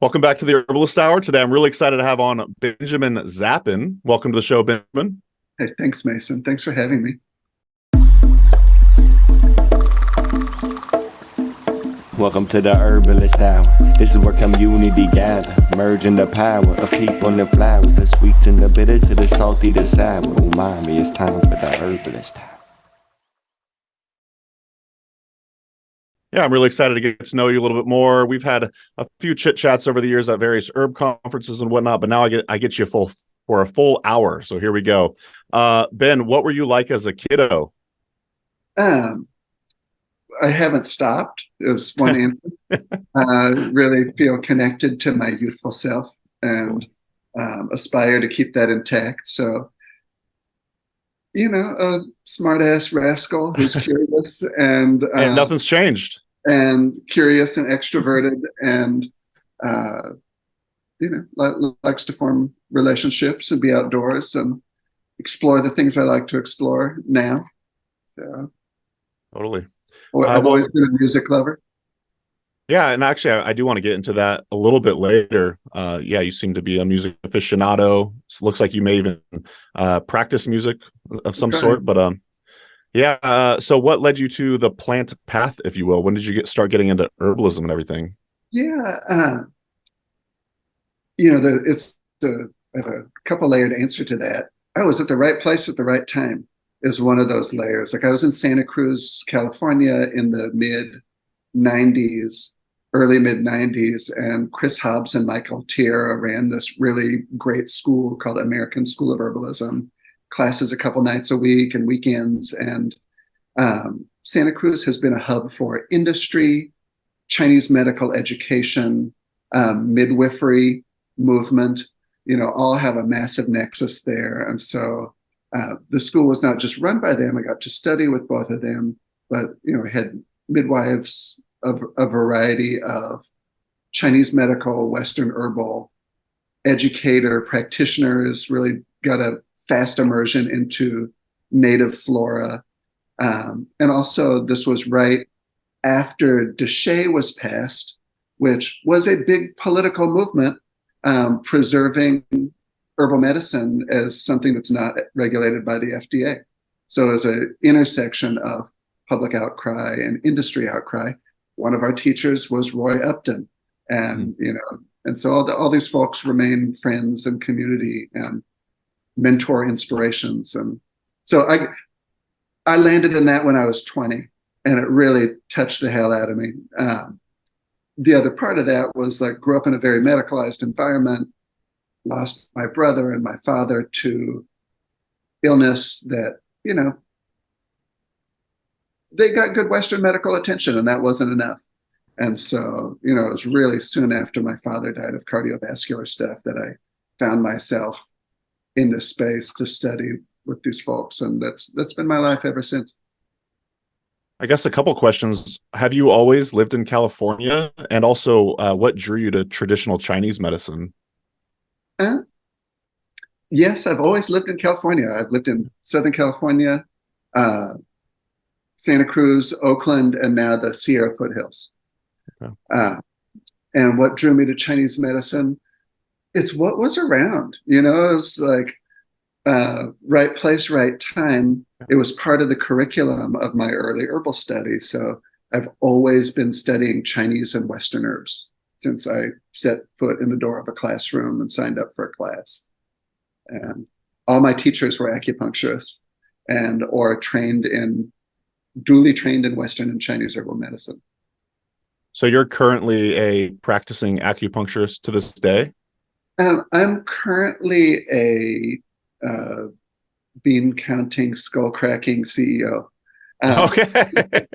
Welcome back to the Herbalist Hour. Today, I'm really excited to have on Benjamin Zappin. Welcome to the show, Benjamin. Hey, thanks, Mason. Thanks for having me. Welcome to the Herbalist Hour. This is where community gather, merging the power of people and the flowers, the sweet and the bitter to the salty, the sour. Umami, it's time for the Herbalist Hour. Yeah, I'm really excited to get to know you a little bit more. We've had a few chit chats over the years at various herb conferences and whatnot, but now I get you for a full hour. So here we go. Ben, what were you like as a kiddo? I haven't stopped is one answer. Really feel connected to my youthful self and aspire to keep that intact. So, a smart-ass rascal who's curious and nothing's changed. And curious and extroverted and, likes to form relationships and be outdoors and explore the things I like to explore now. So, Totally. I've always been a music lover. Yeah, and actually, I do want to get into that a little bit later. You seem to be a music aficionado. It looks like you may even practice music of some sort. But so what led you to the plant path, if you will? When did you start getting into herbalism and everything? Yeah, I have a couple layered answer to that. I was at the right place at the right time is one of those layers. Like I was in Santa Cruz, California in the early mid 90s, and Chris Hobbs and Michael Tier ran this really great school called American School of Herbalism, classes a couple nights a week and weekends. And Santa Cruz has been a hub for industry, Chinese medical education, midwifery movement, all have a massive nexus there. And so the school was not just run by them. I got to study with both of them, but, had midwives of a variety of Chinese medical, Western herbal educator practitioners, really got a fast immersion into native flora. And also this was right after Deshay was passed, which was a big political movement, preserving herbal medicine as something that's not regulated by the FDA. So as an intersection of public outcry and industry outcry, one of our teachers was Roy Upton. And, and so all these folks remain friends and community and mentor inspirations. And so I landed in that when I was 20, and it really touched the hell out of me. The other part of that was grew up in a very medicalized environment, lost my brother and my father to illness that, they got good Western medical attention and that wasn't enough. And so, it was really soon after my father died of cardiovascular stuff that I found myself in this space to study with these folks. And that's been my life ever since. I guess a couple questions. Have you always lived in California? And also, what drew you to traditional Chinese medicine? Yes, I've always lived in California. I've lived in Southern California, Santa Cruz, Oakland, and now the Sierra foothills. Okay. And what drew me to Chinese medicine? It's what was around. It was right place, right time. It was part of the curriculum of my early herbal study. So I've always been studying Chinese and Western herbs since I set foot in the door of a classroom and signed up for a class. And all my teachers were acupuncturists or duly trained in Western and Chinese herbal medicine. So you're currently a practicing acupuncturist to this day? I'm currently a bean counting, skull cracking CEO. Okay.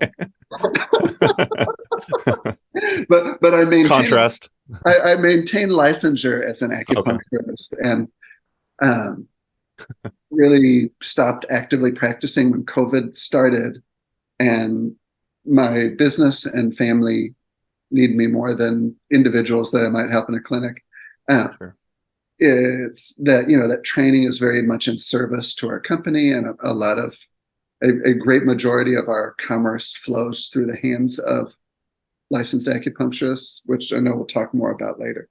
but I maintain contrast. I maintain licensure as an acupuncturist, and really stopped actively practicing when COVID started, and my business and family need me more than individuals that I might help in a clinic. Sure. It's that, that training is very much in service to our company, and a lot of a great majority of our commerce flows through the hands of licensed acupuncturists, which I know we'll talk more about later.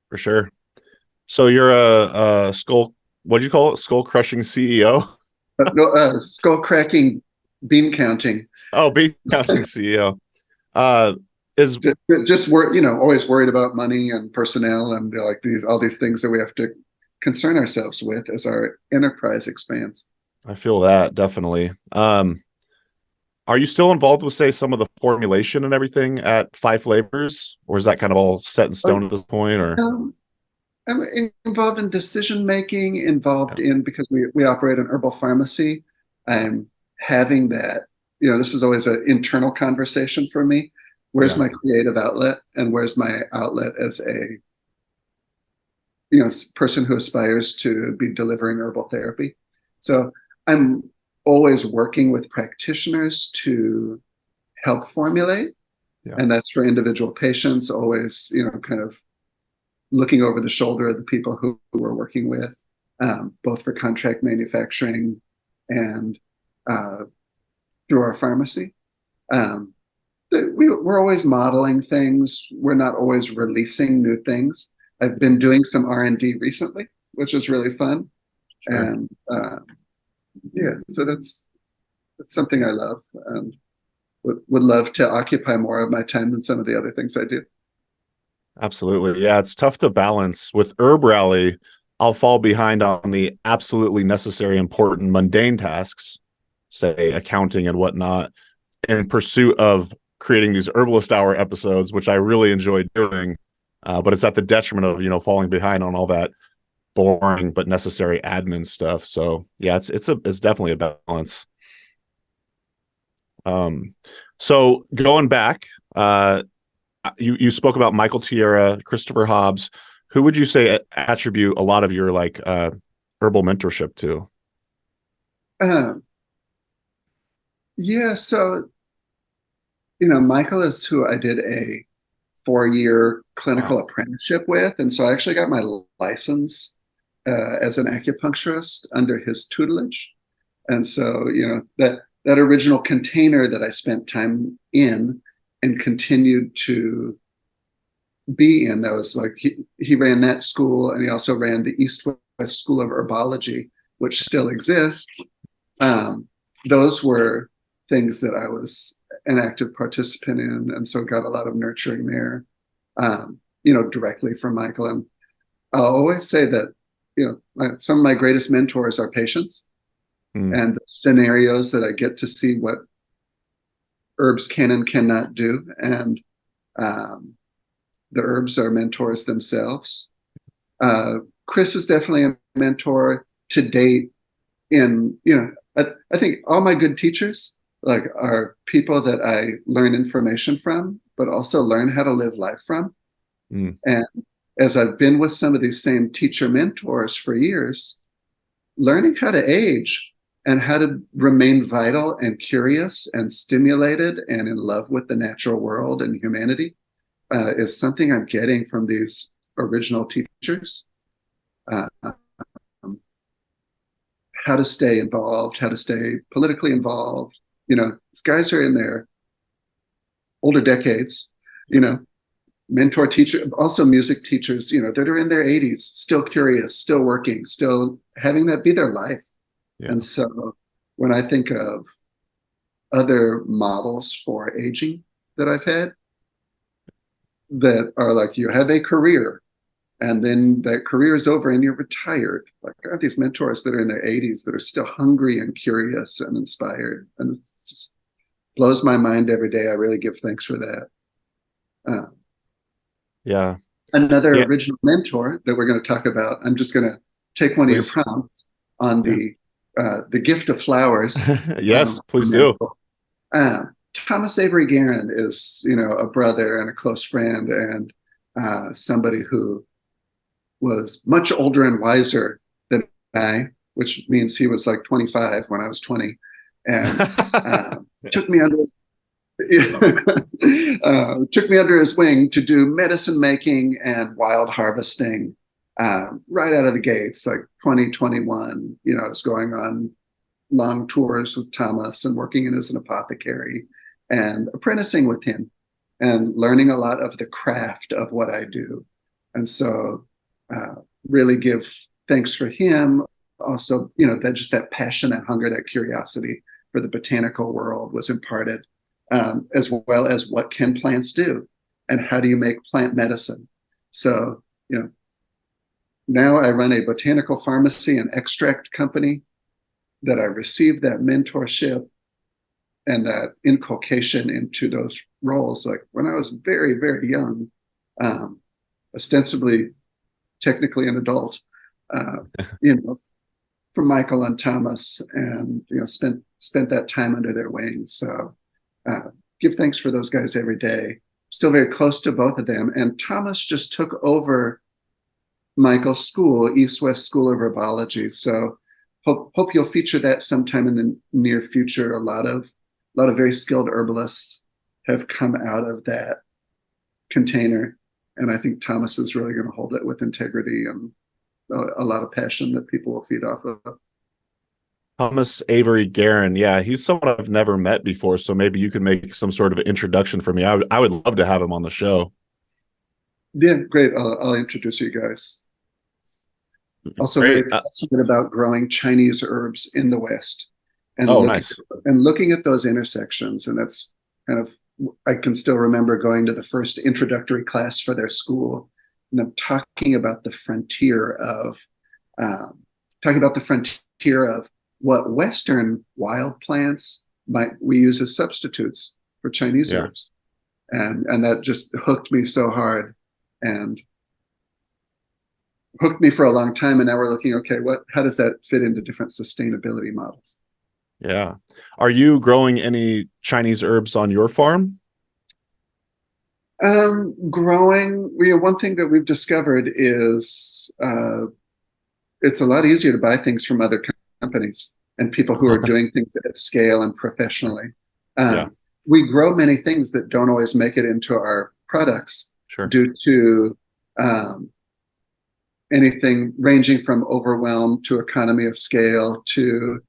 For sure. So you're a skull, what'd you call it? Skull crushing CEO? No, skull cracking, bean counting. Oh, bean counting CEO. Uh, is Just always worried about money and personnel and like all these things that we have to concern ourselves with as our enterprise expands. I feel that definitely. Are you still involved with, say, some of the formulation and everything at Five Flavors, or is that kind of all set in stone at this point? Or I'm involved in decision making, involved in, because we operate an herbal pharmacy. I'm having that, this is always an internal conversation for me. Where's my creative outlet, and where's my outlet as a person who aspires to be delivering herbal therapy? So I'm always working with practitioners to help formulate, and that's for individual patients. Always, kind of looking over the shoulder of the people who we're working with, both for contract manufacturing and through our pharmacy. We're always modeling things. We're not always releasing new things. I've been doing some R&D recently, which is really fun. Sure. And so that's something I love, and would love to occupy more of my time than some of the other things I do. Absolutely. Yeah, it's tough to balance. With HerbRally, I'll fall behind on the absolutely necessary, important, mundane tasks, say accounting and whatnot, in pursuit of creating these Herbalist Hour episodes, which I really enjoy doing. But it's at the detriment of, falling behind on all that boring but necessary admin stuff. So yeah, it's definitely a balance. So going back, you spoke about Michael Tierra, Christopher Hobbs. Who would you say attribute a lot of your herbal mentorship to? So Michael is who I did a 4-year clinical apprenticeship with, and so I actually got my license as an acupuncturist under his tutelage. And so that original container that I spent time in and continued to be in, that was he ran that school, and he also ran the East-West School of Herbology, which still exists. Those were things that I was an active participant in, and so got a lot of nurturing there, directly from Michael. And I'll always say that some of my greatest mentors are patients, and the scenarios that I get to see what herbs can and cannot do, and the herbs are mentors themselves. Chris is definitely a mentor to date. I think all my good teachers are people that I learn information from, but also learn how to live life from. And as I've been with some of these same teacher mentors for years, learning how to age and how to remain vital and curious and stimulated and in love with the natural world and humanity is something I'm getting from these original teachers. How to stay involved, how to stay politically involved. These guys are in their older decades, mentor teacher, also music teachers, that are in their 80s, still curious, still working, still having that be their life. Yeah. And so when I think of other models for aging that I've had that are you have a career and then that career is over and you're retired, I have these mentors that are in their 80s that are still hungry and curious and inspired, and it just blows my mind every day. I really give thanks for that. Another original mentor that we're going to talk about, I'm just going to take one of your prompts on the gift of flowers. Yes, please do. Thomas Avery Guerin is, a brother and a close friend, and somebody who was much older and wiser than I, which means he was 25 when I was 20, and took me under his wing to do medicine making and wild harvesting right out of the gates, 2021. I was going on long tours with Thomas and working as an apothecary and apprenticing with him and learning a lot of the craft of what I do. And so really give thanks for him. Also, you know, that just that passion, that hunger, that curiosity for the botanical world was imparted, as well as what can plants do and how do you make plant medicine. So, you know, now I run a botanical pharmacy and extract company that I received that mentorship and that inculcation into those roles. Like when I was very, very young, ostensibly, technically an adult, you know, from Michael and Thomas, and, you know, spent that time under their wings. So give thanks for those guys every day. Still very close to both of them. And Thomas just took over Michael's school, East West School of Herbology. So hope you'll feature that sometime in the near future. A lot of very skilled herbalists have come out of that container, and I think Thomas is really going to hold it with integrity and a lot of passion that people will feed off of. Thomas Avery Guerin. Yeah, he's someone I've never met before, so maybe you could make some sort of introduction for me. I would love to have him on the show. Yeah, great. I'll introduce you guys. Also Great. very passionate about growing Chinese herbs in the West. And Nice. And looking at those intersections. And that's kind of, I can still remember going to the first introductory class for their school, and them talking about the frontier of what Western wild plants we use as substitutes for Chinese herbs. And that just hooked me so hard, and hooked me for a long time. And now we're looking, okay, how does that fit into different sustainability models? Yeah. Are you growing any Chinese herbs on your farm? One thing that we've discovered is it's a lot easier to buy things from other companies and people who are doing things at scale and professionally. We grow many things that don't always make it into our products due to anything ranging from overwhelm to economy of scale to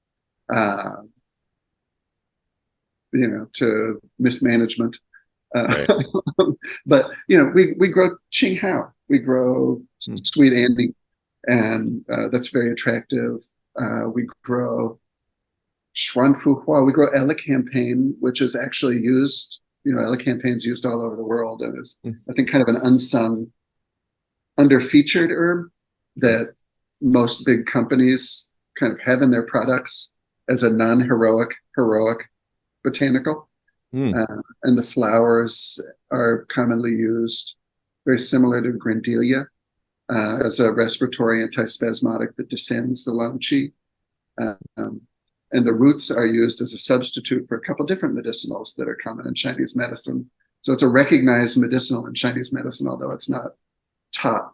to mismanagement. But we grow Qinghao, we grow Sweet Annie, and that's very attractive. We grow Xuanfuhua, we grow Elecampane, which is actually used. Elecampane's used all over the world, and is I think kind of an unsung, under-featured herb that most big companies kind of have in their products as a non-heroic botanical. And the flowers are commonly used, very similar to Grandelia, as a respiratory antispasmodic that descends the lung qi. And the roots are used as a substitute for a couple different medicinals that are common in Chinese medicine. So it's a recognized medicinal in Chinese medicine, although it's not taught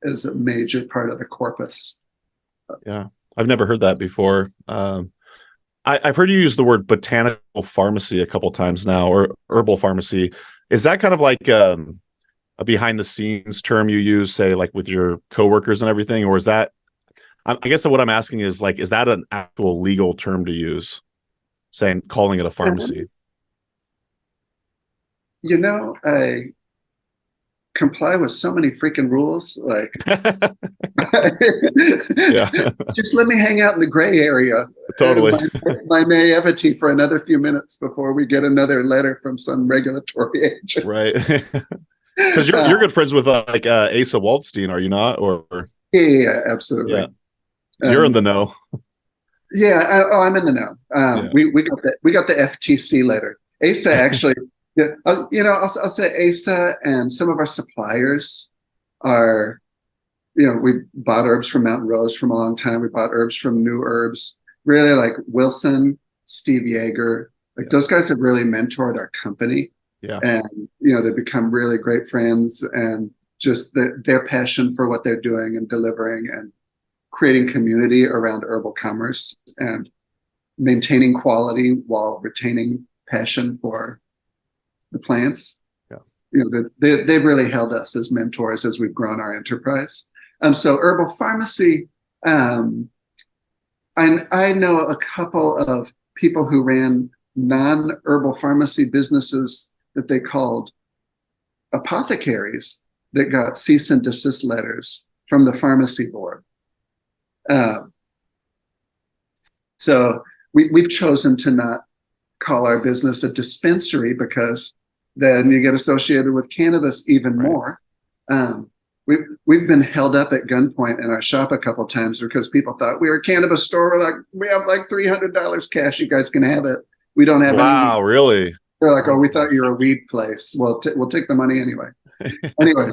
as a major part of the corpus. Yeah, I've never heard that before. I've heard you use the word botanical pharmacy a couple times now, or herbal pharmacy. Is that kind of like a behind the scenes term you use, say, like with your coworkers and everything? Or is that, I guess what I'm asking is, like, is that an actual legal term to use, calling it a pharmacy? I comply with so many freaking rules. Like, just let me hang out in the gray area. Totally. My naivety for another few minutes before we get another letter from some regulatory agent. Right. Because you're good friends with Asa Waldstein, are you not? Or yeah, absolutely. Yeah. You're in the know. Yeah. I'm in the know. We got the FTC letter. Asa actually. Yeah, I'll say Asa and some of our suppliers are, we bought herbs from Mountain Rose from a long time. We bought herbs from New Herbs, really like Wilson, Steve Yeager. Like those guys have really mentored our company. Yeah. And, they've become really great friends, and just their passion for what they're doing and delivering and creating community around herbal commerce and maintaining quality while retaining passion for the plants. They've really held us as mentors as we've grown our enterprise. So herbal pharmacy, I know a couple of people who ran non-herbal pharmacy businesses that they called apothecaries, that got cease and desist letters from the pharmacy board. So we've chosen to not call our business a dispensary, because then you get associated with cannabis even more. We've been held up at gunpoint in our shop a couple times because people thought we were a cannabis store. We're like, we have like $300 cash. You guys can have it. We don't have any. Wow, really? They're like, oh, we thought you were a weed place. Well, we'll take the money anyway. Anyway,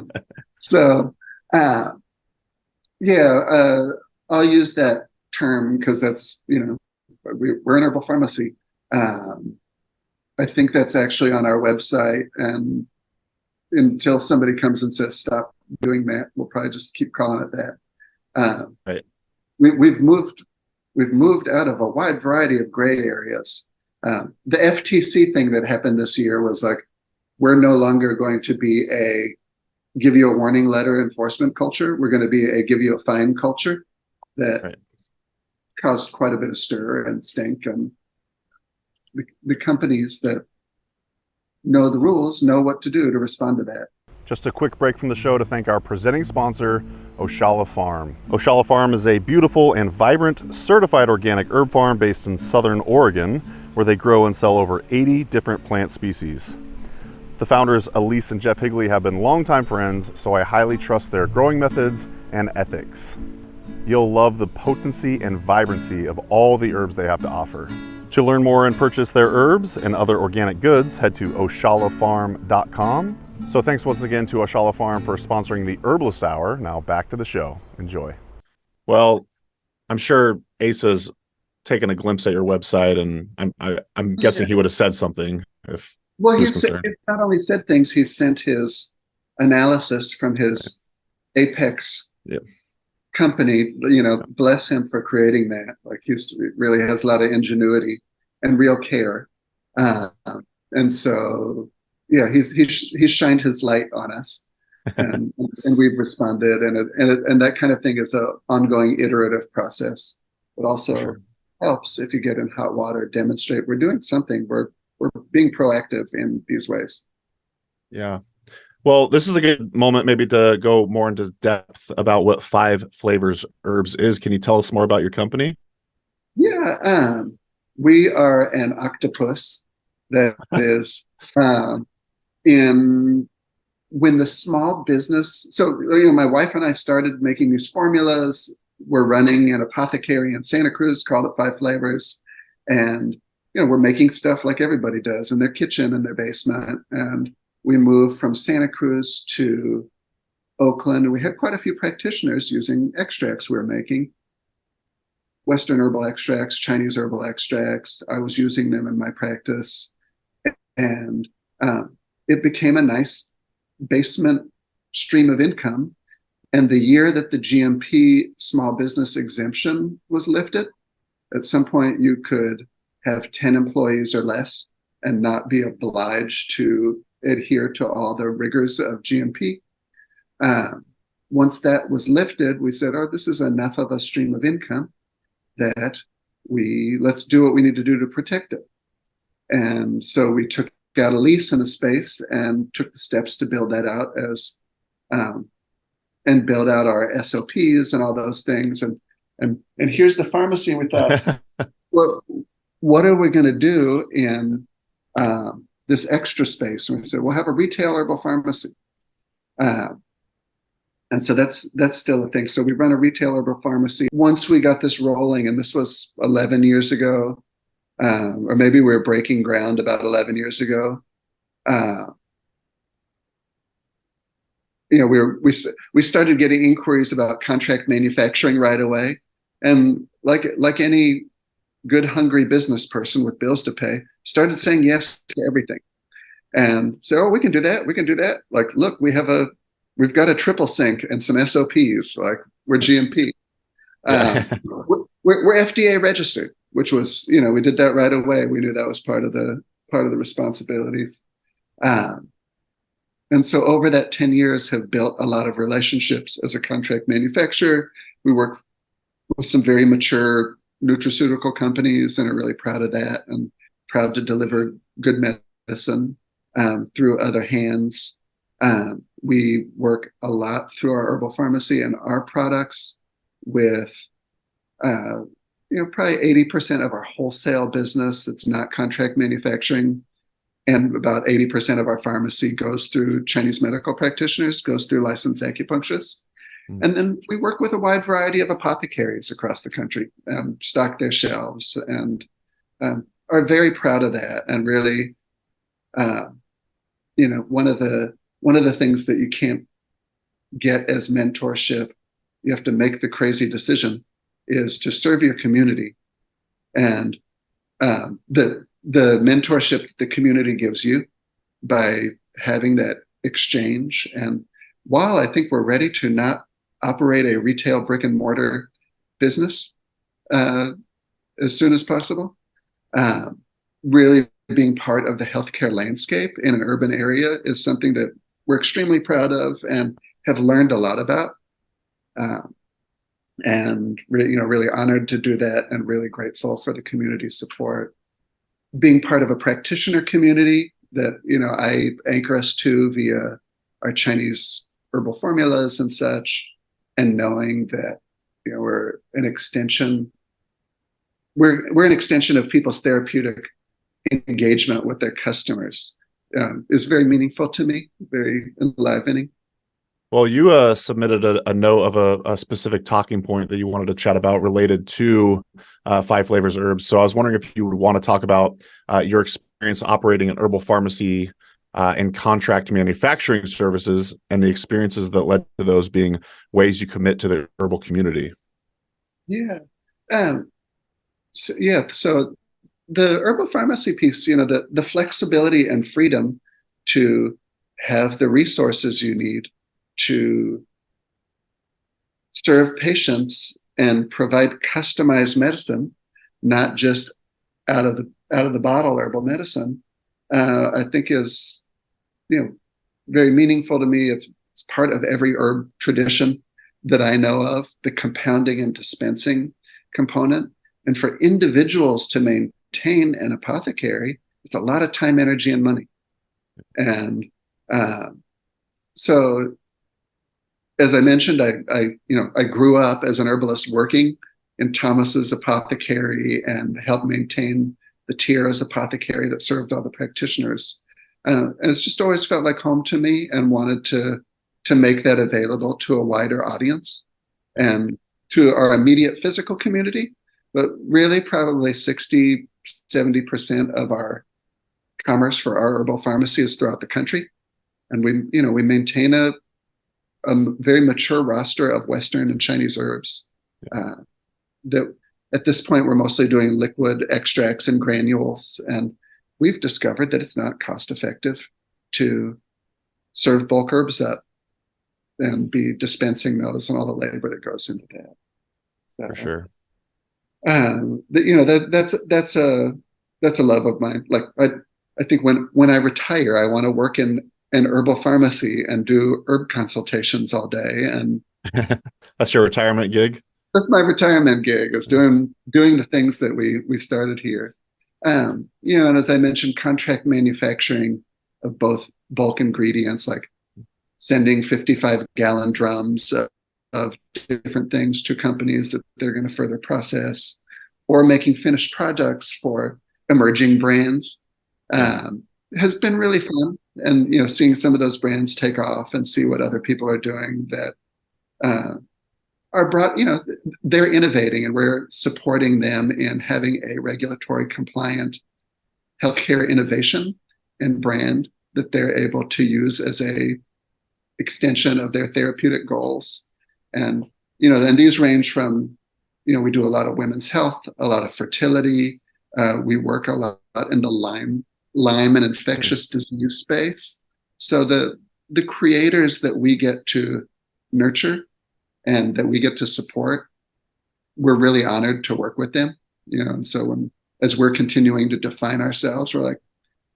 so I'll use that term because that's, we're an herbal pharmacy. I think that's actually on our website, and until somebody comes and says stop doing that, we'll probably just keep calling it that. Right. We've moved out of a wide variety of gray areas. The FTC thing that happened this year was like, we're no longer going to be a give you a warning letter enforcement culture. We're going to be a give you a fine culture that caused quite a bit of stir and stink. And the companies that know the rules know what to do to respond to that. Just a quick break from the show to thank our presenting sponsor, Oshala Farm. Oshala Farm is a beautiful and vibrant certified organic herb farm based in Southern Oregon, where they grow and sell over 80 different plant species. The founders, Elise and Jeff Higley, have been longtime friends, so I highly trust their growing methods and ethics. You'll love the potency and vibrancy of all the herbs they have to offer. To learn more and purchase their herbs and other organic goods, head to oshalafarm.com. So thanks once again to Oshala Farm for sponsoring the Herbalist Hour. Now back to the show. Enjoy. Well, I'm sure Asa's taken a glimpse at your website, and I'm guessing he would have said something if. Well, he's not only said things, he sent his analysis from his Apex company. Bless him for creating that. Like, he really has a lot of ingenuity and real care, and so he's shined his light on us, and we've responded, and that kind of thing is an ongoing iterative process. But also helps if you get in hot water, demonstrate we're doing something. We're being proactive in these ways. Yeah. Well, this is a good moment maybe to go more into depth about what 5 Flavors Herbs is. Can you tell us more about your company? Yeah. We are an octopus that is when the small business. So, my wife and I started making these formulas. We're running an apothecary in Santa Cruz called it 5 Flavors. And we're making stuff like everybody does in their kitchen and their basement. And we moved from Santa Cruz to Oakland, and we had quite a few practitioners using extracts we were making. Western herbal extracts, Chinese herbal extracts. I was using them in my practice. And it became a nice basement stream of income. And the year that the GMP small business exemption was lifted, at some point you could have 10 employees or less and not be obliged to adhere to all the rigors of GMP. Once that was lifted, we said, this is enough of a stream of income that let's do what we need to do to protect it. And so we took out a lease in a space and took the steps to build that out and build out our SOPs and all those things. And here's the pharmacy. We thought, well, what are we going to do in this extra space? And we said, we'll have a retail herbal pharmacy. And so that's still a thing. So we run a retail herbal pharmacy. Once we got this rolling, and this was 11 years ago, or maybe we were breaking ground about 11 years ago. We started getting inquiries about contract manufacturing right away. And like any good, hungry business person with bills to pay, started saying yes to everything. And so, we can do that. We can do that. Like, look, we've got a triple sink and some SOPs. Like, we're GMP. We're FDA registered, which was, we did that right away. We knew that was part of the responsibilities. And so over that 10 years have built a lot of relationships as a contract manufacturer. We work with some very mature nutraceutical companies and are really proud of that, and proud to deliver good medicine through other hands. We work a lot through our herbal pharmacy and our products with, probably 80% of our wholesale business that's not contract manufacturing. And about 80% of our pharmacy goes through Chinese medical practitioners, goes through licensed acupuncturists. And then we work with a wide variety of apothecaries across the country, stock their shelves, and are very proud of that. And really, one of the things that you can't get as mentorship, you have to make the crazy decision, is to serve your community. And the mentorship the community gives you by having that exchange. And while I think we're ready to not operate a retail brick and mortar business as soon as possible, really being part of the healthcare landscape in an urban area is something that we're extremely proud of and have learned a lot about. And really honored to do that, and really grateful for the community support. Being part of a practitioner community that I anchor us to via our Chinese herbal formulas and such, and knowing that we're an extension of people's therapeutic engagement with their customers is very meaningful to me, very enlivening. Well, you submitted a note of a specific talking point that you wanted to chat about related to 5 Flavors Herbs. So I was wondering if you would want to talk about your experience operating an herbal pharmacy and contract manufacturing services, and the experiences that led to those being ways you commit to the herbal community. Yeah. So the herbal pharmacy piece, the flexibility and freedom to have the resources you need to serve patients and provide customized medicine, not just out of the bottle herbal medicine, I think is very meaningful to me. It's part of every herb tradition that I know of, the compounding and dispensing component. And for individuals to maintain an apothecary, it's a lot of time, energy, and money. And so, as I mentioned, I grew up as an herbalist working in Thomas's apothecary and helped maintain the Tierra's apothecary that served all the practitioners. And it's just always felt like home to me, and wanted to make that available to a wider audience and to our immediate physical community. But really, probably 60-70% of our commerce for our herbal pharmacy is throughout the country. And we maintain a very mature roster of Western and Chinese herbs that at this point we're mostly doing liquid extracts and granules. And we've discovered that it's not cost effective to serve bulk herbs up and be dispensing those and all the labor that goes into that. So, For sure. That's a love of mine. Like I think when I retire, I want to work in an herbal pharmacy and do herb consultations all day. And that's your retirement gig? That's my retirement gig, is doing the things that we started here. And as I mentioned, contract manufacturing of both bulk ingredients, like sending 55-gallon drums of different things to companies that they're going to further process, or making finished products for emerging brands, has been really fun. And seeing some of those brands take off and see what other people are doing that are brought, they're innovating, and we're supporting them in having a regulatory compliant healthcare innovation and brand that they're able to use as a extension of their therapeutic goals. And and these range from, we do a lot of women's health, a lot of fertility. We work a lot in the Lyme and infectious disease space. So the creators that we get to nurture and that we get to support, we're really honored to work with them. And so as we're continuing to define ourselves, we're like,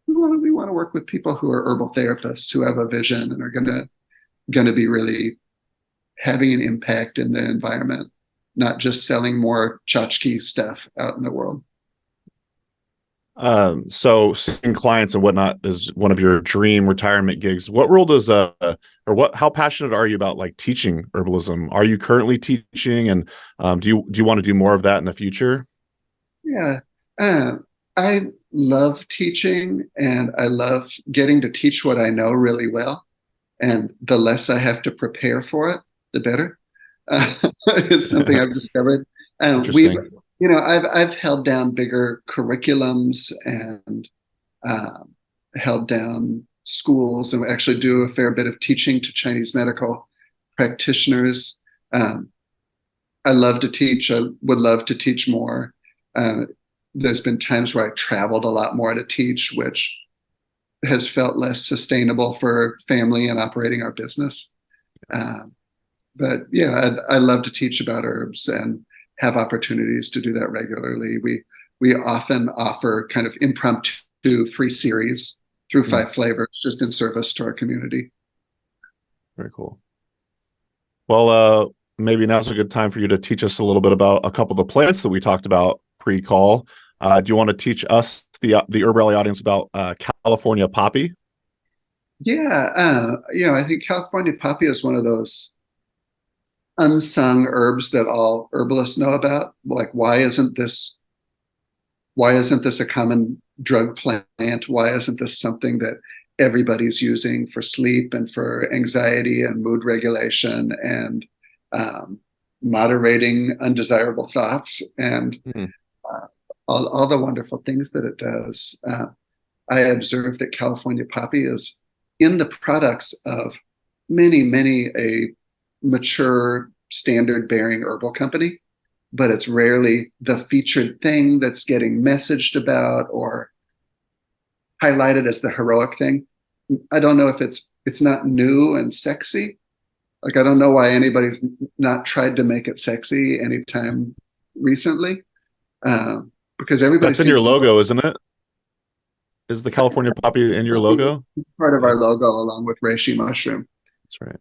we want to work with people who are herbal therapists, who have a vision and are going to be really having an impact in the environment, not just selling more tchotchke stuff out in the world. So seeing clients and whatnot is one of your dream retirement gigs. What role does how passionate are you about like teaching herbalism? Are you currently teaching, and do you want to do more of that in the future? Yeah. I love teaching, and I love getting to teach what I know really well. And the less I have to prepare for it, the better. Uh, it's something I've discovered. We've, Interesting. I've held down bigger curriculums and held down schools, and we actually do a fair bit of teaching to Chinese medical practitioners. Um, I love to teach. I would love to teach more. Uh, there's been times where I traveled a lot more to teach, which has felt less sustainable for family and operating our business. Uh, but yeah, I love to teach about herbs and have opportunities to do that regularly. We often offer kind of impromptu free series through 5 flavors, just in service to our community. Very cool. Well, maybe now's a good time for you to teach us a little bit about a couple of the plants that we talked about pre-call. Do you want to teach us the HerbRally audience about California poppy? Yeah, I think California poppy is one of those unsung herbs that all herbalists know about. Like, why isn't this a common drug plant? Why isn't this something that everybody's using for sleep and for anxiety and mood regulation and moderating undesirable thoughts and all the wonderful things that it does? I observed that California poppy is in the products of many a mature standard bearing herbal company, but it's rarely the featured thing that's getting messaged about or highlighted as the heroic thing. I don't know if it's not new and sexy. Like, I don't know why anybody's not tried to make it sexy anytime recently, because everybody That's in your logo, isn't it? Is the California poppy in your logo? It's part of our logo along with reishi mushroom. That's right.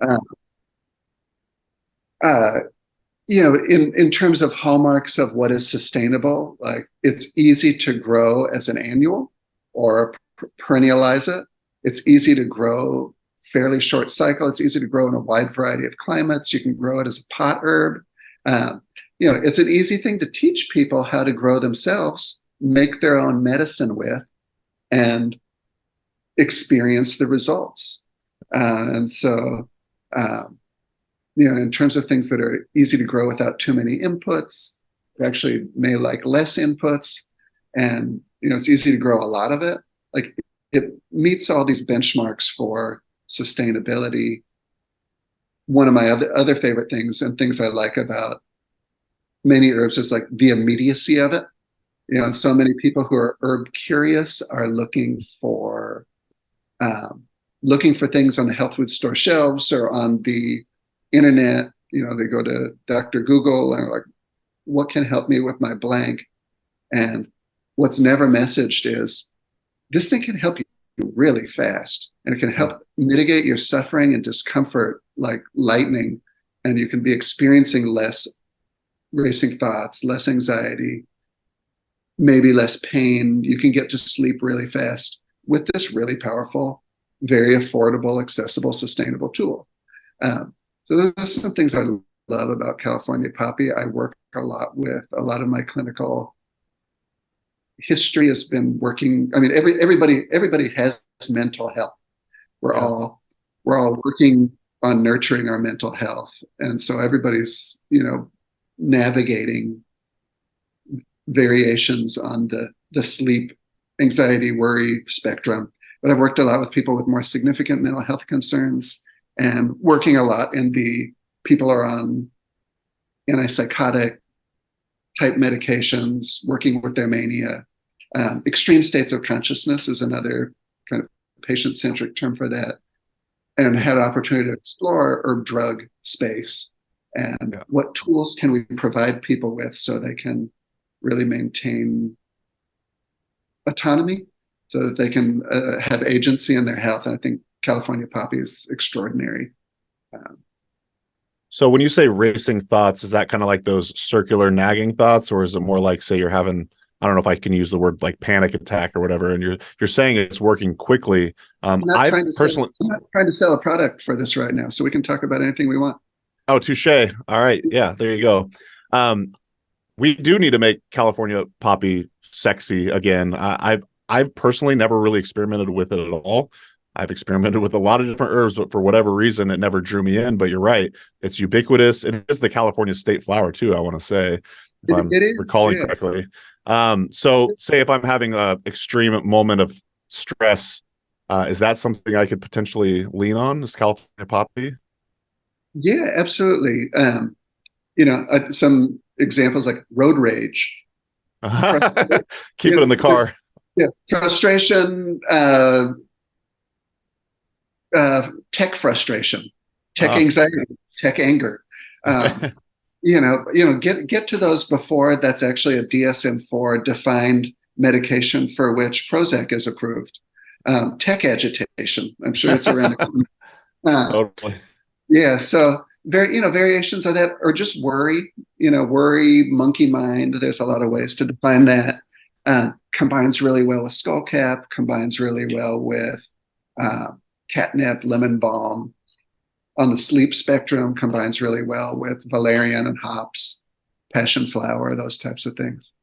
In terms of hallmarks of what is sustainable, like, it's easy to grow as an annual or perennialize it. It's easy to grow fairly short cycle. It's easy to grow in a wide variety of climates. You can grow it as a pot herb. It's an easy thing to teach people how to grow themselves, make their own medicine with, and experience the results. And so, in terms of things that are easy to grow without too many inputs, we actually may like less inputs, and it's easy to grow a lot of it. Like, it meets all these benchmarks for sustainability. One of my other favorite things and things I like about many herbs is like the immediacy of it. So many people who are herb curious are looking for things on the health food store shelves or on the internet. They go to Dr. Google and are like, what can help me with my blank? And what's never messaged is, this thing can help you really fast, and it can help mitigate your suffering and discomfort like lightning. And you can be experiencing less racing thoughts, less anxiety, maybe less pain. You can get to sleep really fast with this really powerful, very affordable, accessible, sustainable tool. So those are some things I love about California poppy. I work a lot with a lot of my clinical history has been working. I mean, everybody has mental health. We're all working on nurturing our mental health, and so everybody's navigating variations on the sleep, anxiety, worry spectrum. But I've worked a lot with people with more significant mental health concerns, and working a lot in the people are on antipsychotic type medications, working with their mania. Extreme states of consciousness is another kind of patient-centric term for that. And had an opportunity to explore herb drug space and what tools can we provide people with so they can really maintain autonomy, so that they can have agency in their health. And I think California poppy is extraordinary. So when you say racing thoughts, is that kind of like those circular nagging thoughts, or is it more like, say, you're having I don't know if I can use the word like panic attack or whatever. And you're saying it's working quickly. I personally, I'm not trying to sell a product for this right now, so we can talk about anything we want. oh, touche. All right. Yeah, there you go. We do need to make California poppy sexy again. I've personally never really experimented with it at all. I've experimented with a lot of different herbs, but for whatever reason, it never drew me in. But you're right; it's ubiquitous. It is the California state flower too. I want to say, if I'm recalling correctly. So, say if I'm having a extreme moment of stress, is that something I could potentially lean on? Is California poppy? Yeah, absolutely. Some examples like road rage. Keep it in the car. Yeah, frustration, tech frustration, tech anxiety, tech anger. Get to those before that's actually a DSM-4 defined medication for which Prozac is approved. Tech agitation, I'm sure it's around. Totally. Yeah, so variations of that, or just worry. Worry, monkey mind. There's a lot of ways to define that. Combines really well with skullcap. Combines really well with catnip, lemon balm. On the sleep spectrum, combines really well with valerian and hops, passion flower, those types of things.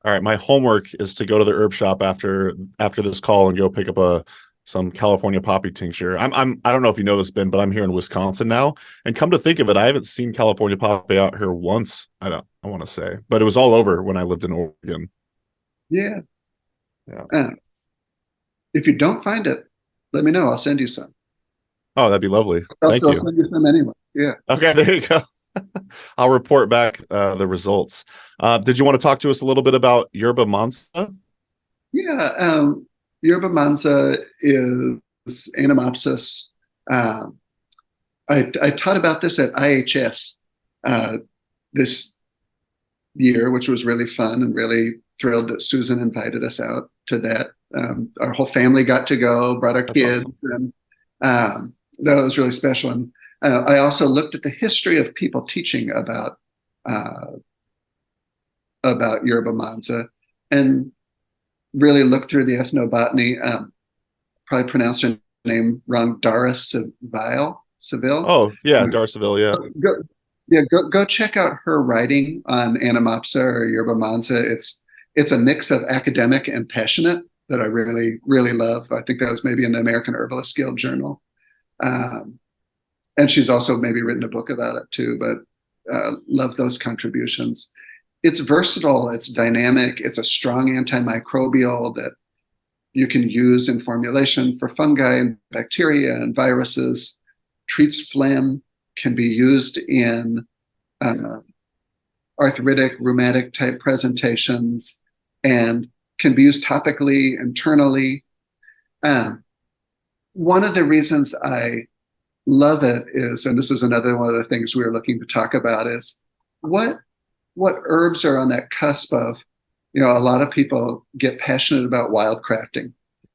All right, my homework is to go to the herb shop after this call and go pick up some California poppy tincture. I don't know if you know this, Ben, but I'm here in Wisconsin now. And come to think of it, I haven't seen California poppy out here once. I want to say, but it was all over when I lived in Oregon. Yeah. If you don't find it, let me know. I'll send you some. Oh, that'd be lovely. Thank you. I'll send you some anyway. Yeah. Okay, there you go. I'll report back the results. Did you want to talk to us a little bit about Yerba Mana? Yeah. Yerba Mana is Anamopsis. I taught about this at IHS this year, which was really fun, and really thrilled that Susan invited us out to that. Our whole family got to go, brought our kids, awesome. And that was really special. And I also looked at the history of people teaching about Yerba Mana, and really looked through the ethnobotany. Probably pronounced her name wrong. Dara Seville. Oh yeah, Dara Seville. Yeah. Go check out her writing on Anamopsa or Yerba Mana. It's a mix of academic and passionate that I really, really love. I think that was maybe in the American Herbalist Guild Journal. And she's also maybe written a book about it too, but love those contributions. It's versatile, it's dynamic, it's a strong antimicrobial that you can use in formulation for fungi and bacteria and viruses, treats phlegm, can be used in arthritic, rheumatic type presentations, and can be used topically, internally. One of the reasons I love it is, and this is another one of the things we were looking to talk about, is what herbs are on that cusp of, a lot of people get passionate about wildcrafting,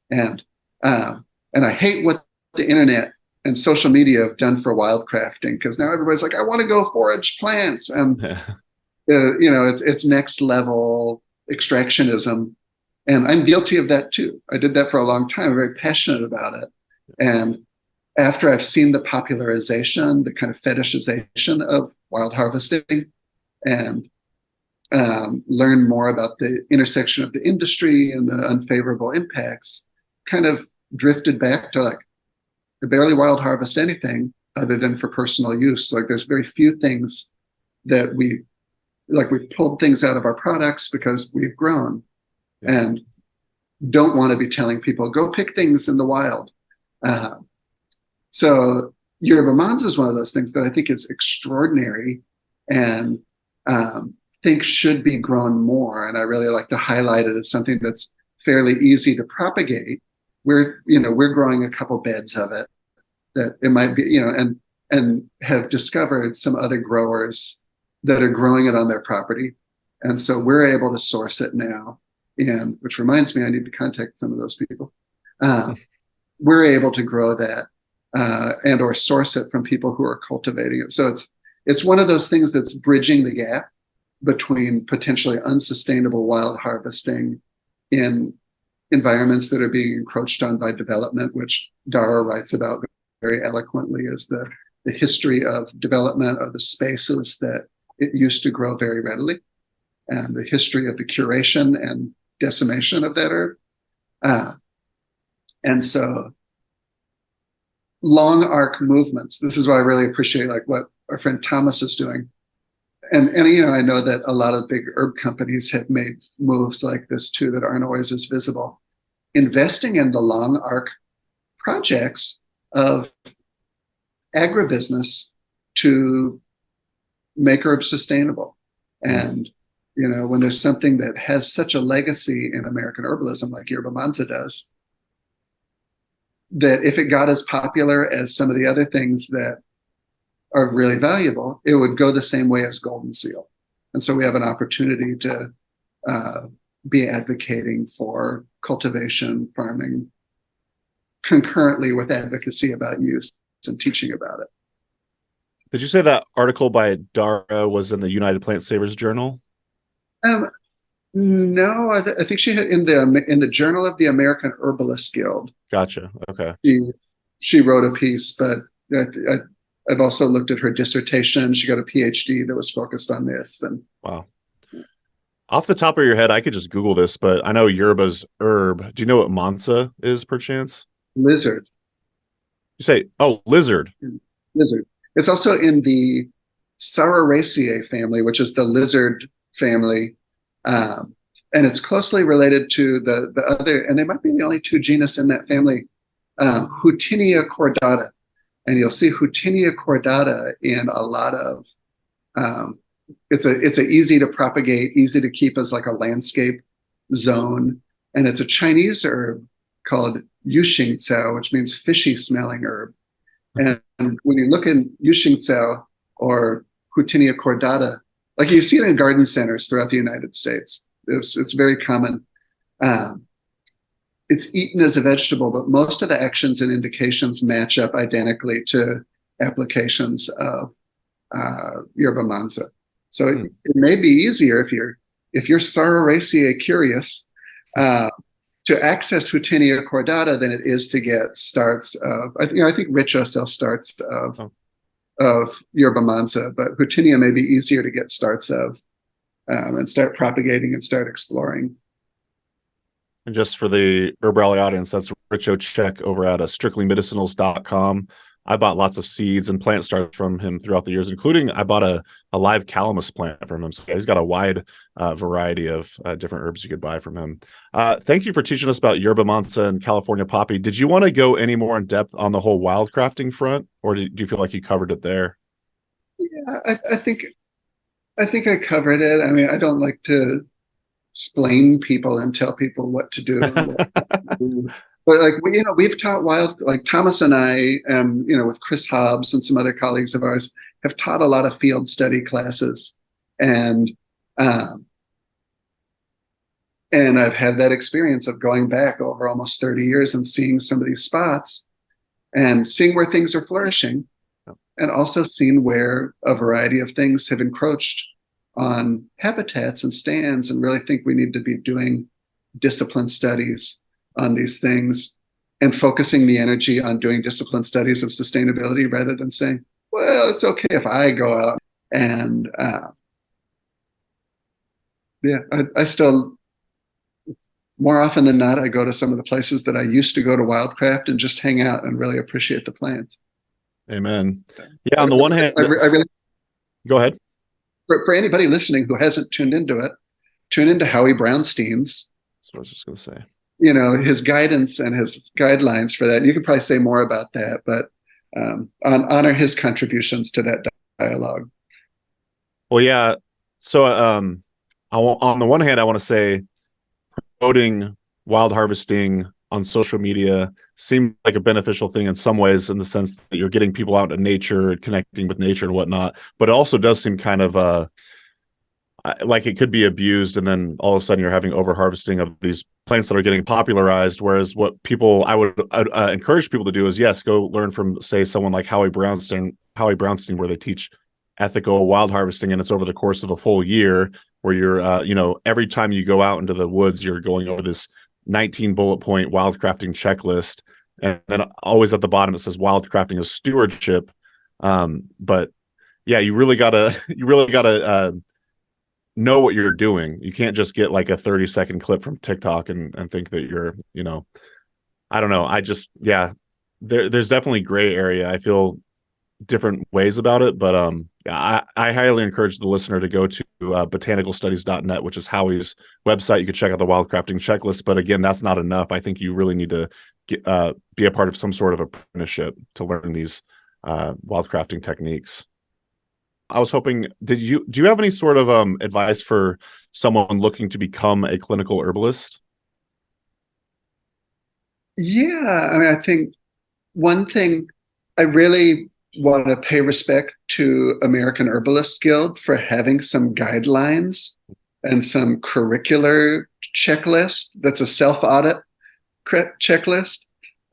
and I hate what the internet and social media have done for wildcrafting, because now everybody's like, I want to go forage plants, and it's next level extractionism, and I'm guilty of that too. I did that for a long time. I'm very passionate about it, and after I've seen the popularization, the kind of fetishization of wild harvesting, and learn more about the intersection of the industry and the unfavorable impacts, kind of drifted back to like, I barely wild harvest anything other than for personal use. Like there's very few things that we've pulled things out of our products because we've grown, and don't want to be telling people, go pick things in the wild. So Yerba Mana is one of those things that I think is extraordinary, and think should be grown more. And I really like to highlight it as something that's fairly easy to propagate. We're growing a couple beds of it that it might be, and have discovered some other growers that are growing it on their property. And so we're able to source it now. And which reminds me, I need to contact some of those people. We're able to grow that and or source it from people who are cultivating it. So it's one of those things that's bridging the gap between potentially unsustainable wild harvesting in environments that are being encroached on by development, which Dara writes about very eloquently, is the history of development of the spaces that it used to grow very readily, and the history of the curation and decimation of that herb. And so long arc movements, this is why I really appreciate like what our friend Thomas is doing. And I know that a lot of big herb companies have made moves like this too that aren't always as visible. Investing in the long arc projects of agribusiness to make herbs sustainable. And, when there's something that has such a legacy in American herbalism like Yerba Mana does, that if it got as popular as some of the other things that are really valuable, it would go the same way as Golden Seal. And so we have an opportunity to be advocating for cultivation, farming, concurrently with advocacy about use and teaching about it. Did you say that article by Dara was in the United Plant Savers Journal? No, I think she had in the Journal of the American Herbalist Guild. Gotcha. Okay. She wrote a piece, but I've also looked at her dissertation. She got a PhD that was focused on this. And wow. Off the top of your head, I could just Google this, but I know yerba's herb. Do you know what mansa is, perchance? Lizard. You say, oh, lizard. Lizard. It's also in the Sauraraceae family, which is the lizard family. And it's closely related to the other, and they might be the only two genus in that family, Huia Cordada. And you'll see Huia Cordada in a lot of, it's a easy to propagate, easy to keep as like a landscape zone. And it's a Chinese herb called Yuxingcao, which means fishy smelling herb. And when you look in Yuxingcao or Huia Cordada, like you see it in garden centers throughout the United States. It's very common. It's eaten as a vegetable, but most of the actions and indications match up identically to applications of Yerba Mana. So it may be easier if you're Sauraraceae curious to access Huia Cordada than it is to get starts of. I think Richo sells starts of Yerba Mana, but Huia may be easier to get starts of and start propagating and start exploring. And just for the HerbRally audience, that's Richo Check over at strictlymedicinals.com. I bought lots of seeds and plant starts from him throughout the years, including I bought a live calamus plant from him. So he's got a wide variety of different herbs you could buy from him. Thank you for teaching us about Yerba Mana and California poppy. Did you want to go any more in depth on the whole wildcrafting front, or do you feel like you covered it there? Yeah, I think I covered it. I mean, I don't like to explain people and tell people what to do. But like we've taught like Thomas and I, with Chris Hobbs and some other colleagues of ours, have taught a lot of field study classes, and I've had that experience of going back over almost 30 years and seeing some of these spots, and seeing where things are flourishing, and also seeing where a variety of things have encroached on habitats and stands, and really think we need to be doing discipline studies on these things and focusing the energy on doing discipline studies of sustainability rather than saying, well, it's okay if I go out and I still, more often than not, I go to some of the places that I used to go to Wildcraft and just hang out and really appreciate the plants. Amen. Yeah, on the one hand, I really, go ahead. For anybody listening who hasn't tuned into it, tune into Howie Brownstein's. That's what I was just going to say. His guidance and his guidelines for that. You could probably say more about that, but honor his contributions to that dialogue. Well, yeah. So on the one hand, I want to say promoting wild harvesting on social media seemed like a beneficial thing in some ways, in the sense that you're getting people out in nature and connecting with nature and whatnot. But it also does seem kind of like it could be abused, and then all of a sudden you're having over harvesting of these plants that are getting popularized. Whereas what I would encourage people to do is, yes, go learn from, say, someone like Howie Brownstein, where they teach ethical wild harvesting, and it's over the course of a full year where you're, every time you go out into the woods, you're going over this 19 bullet point wildcrafting checklist. And then always at the bottom, it says wildcrafting is stewardship. But yeah, you really gotta know what you're doing. You can't just get like a 30-second clip from TikTok and think that you're, I don't know. There's definitely gray area. I feel different ways about it, but I highly encourage the listener to go to botanicalstudies.net, which is Howie's website. You can check out the wildcrafting checklist, but again, that's not enough. I think you really need to be a part of some sort of apprenticeship to learn these wildcrafting techniques. I was hoping, do you have any sort of advice for someone looking to become a clinical herbalist? Yeah, I mean, I think one thing, I really want to pay respect to American Herbalist Guild for having some guidelines and some curricular checklist that's a self-audit checklist.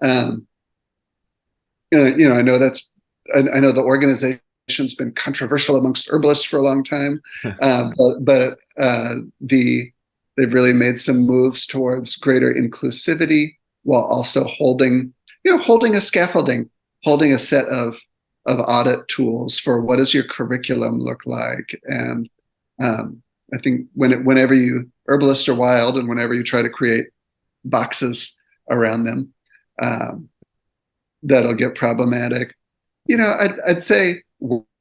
I know I know the organization's been controversial amongst herbalists for a long time, but they've really made some moves towards greater inclusivity while also holding a scaffolding, holding a set of audit tools for what does your curriculum look like. And I think whenever herbalists are wild, and whenever you try to create boxes around them, that'll get problematic. I'd say